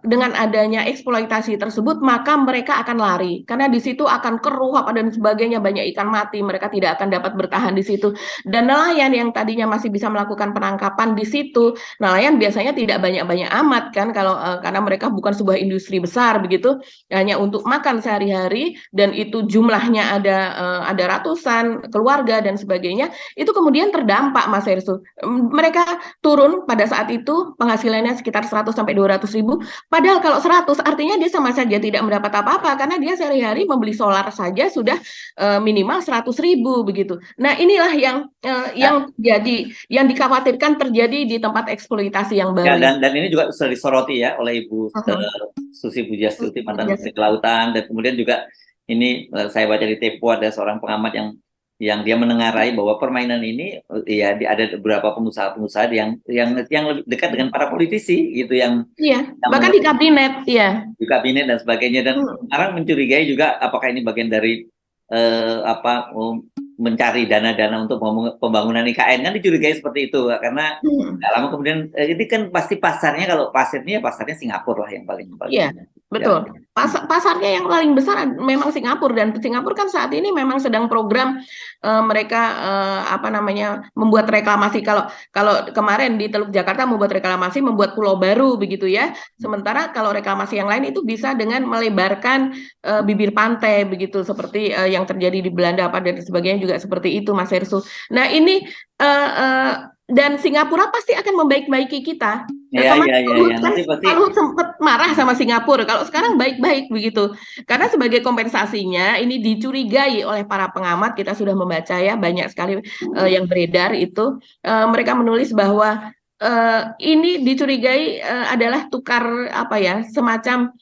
dengan adanya eksploitasi tersebut maka mereka akan lari karena di situ akan keruh apa dan sebagainya, banyak ikan mati, mereka tidak akan dapat bertahan di situ. Dan nelayan yang tadinya masih bisa melakukan penangkapan di situ, nelayan biasanya tidak banyak-banyak amat kan, kalau karena mereka bukan sebuah industri besar begitu, hanya untuk makan sehari-hari, dan itu jumlahnya ada ratusan keluarga dan sebagainya, itu kemudian terdampak Mas Hersu. Mereka turun pada saat itu penghasilannya sekitar 100 sampai 200.000, padahal kalau 100 artinya dia sama saja tidak mendapat apa-apa karena dia sehari-hari membeli solar saja sudah minimal 100.000 begitu. Nah, inilah yang terjadi, yang dikhawatirkan terjadi di tempat eksploitasi yang baru. Ya, dan ini juga sudah disoroti ya oleh Ibu Susi Pujiastuti, mantan Menteri Kelautan, dan kemudian juga ini saya baca di Tempo ada seorang pengamat yang dia menengarai bahwa permainan ini ya ada beberapa pengusaha-pengusaha yang lebih dekat dengan para politisi gitu, yang bahkan di kabinet di kabinet dan sebagainya, dan sekarang mencurigai juga apakah ini bagian dari mencari dana-dana untuk pembangunan IKN, kan dicurigai seperti itu karena lama kemudian ini kan pasti pasarnya, kalau pasirnya Singapura lah yang paling. Ya. Betul. Pasarnya yang paling besar memang Singapura, dan Singapura kan saat ini memang sedang program mereka apa namanya, membuat reklamasi. Kalau kalau kemarin di Teluk Jakarta membuat reklamasi, membuat pulau baru begitu ya. Sementara kalau reklamasi yang lain itu bisa dengan melebarkan bibir pantai begitu, seperti yang terjadi di Belanda apa dan sebagainya juga seperti itu, Mas Hersu. Nah, ini uh, uh, dan Singapura pasti akan membaik-baiki kita. Ya, Kemarin ya, Pak ya, ya. Luhut kan, Nanti pasti. Pak Luhut sempat marah sama Singapura. Kalau sekarang baik-baik begitu. Karena sebagai kompensasinya ini dicurigai oleh para pengamat, kita sudah membaca ya banyak sekali yang beredar itu, mereka menulis bahwa ini dicurigai adalah tukar apa ya, semacam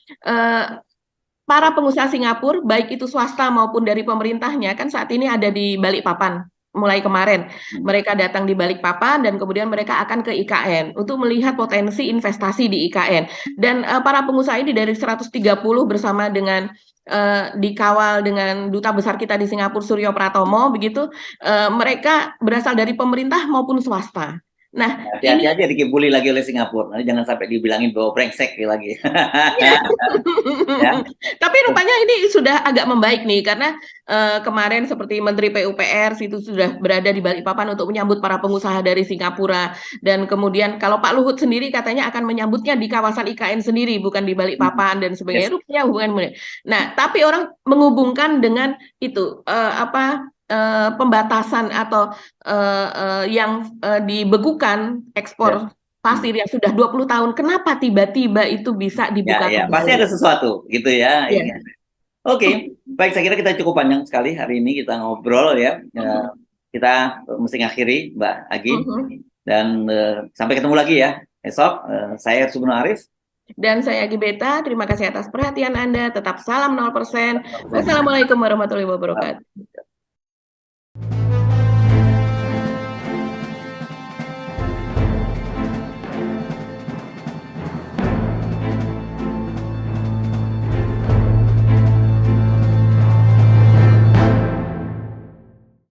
para pengusaha Singapura, baik itu swasta maupun dari pemerintahnya, kan saat ini ada di Balikpapan. Mulai kemarin, mereka datang di Balikpapan dan kemudian mereka akan ke IKN untuk melihat potensi investasi di IKN. Dan para pengusaha ini dari 130 bersama dengan dikawal dengan duta besar kita di Singapura, Suryo Pratomo, begitu, mereka berasal dari pemerintah maupun swasta. Nah, Hati-hati ini aja dikibuli lagi oleh Singapura. Nanti jangan sampai dibilangin bahwa brengsek lagi. Ya. tapi rupanya ini sudah agak membaik nih, karena kemarin seperti Menteri PUPR itu sudah berada di Balikpapan untuk menyambut para pengusaha dari Singapura, dan kemudian kalau Pak Luhut sendiri katanya akan menyambutnya di kawasan IKN sendiri, bukan di Balikpapan dan Yes. sebagainya. Rupanya hubungan. Nah, tapi orang menghubungkan dengan itu apa, pembatasan atau yang dibekukan Ya. ekspor pasir yang sudah 20 tahun, kenapa tiba-tiba itu bisa Ya, dibuka ya, pasti kembali? ada sesuatu gitu ya. Ya. Oke, baik. Saya kira kita cukup panjang sekali hari ini kita ngobrol ya. Kita mesti ngakhiri, Mbak Agi, dan sampai ketemu lagi ya esok. Saya Sugeng Arif. Dan saya Gibeta, terima kasih atas perhatian Anda. Tetap salam 0%. Wassalamualaikum warahmatullahi wabarakatuh.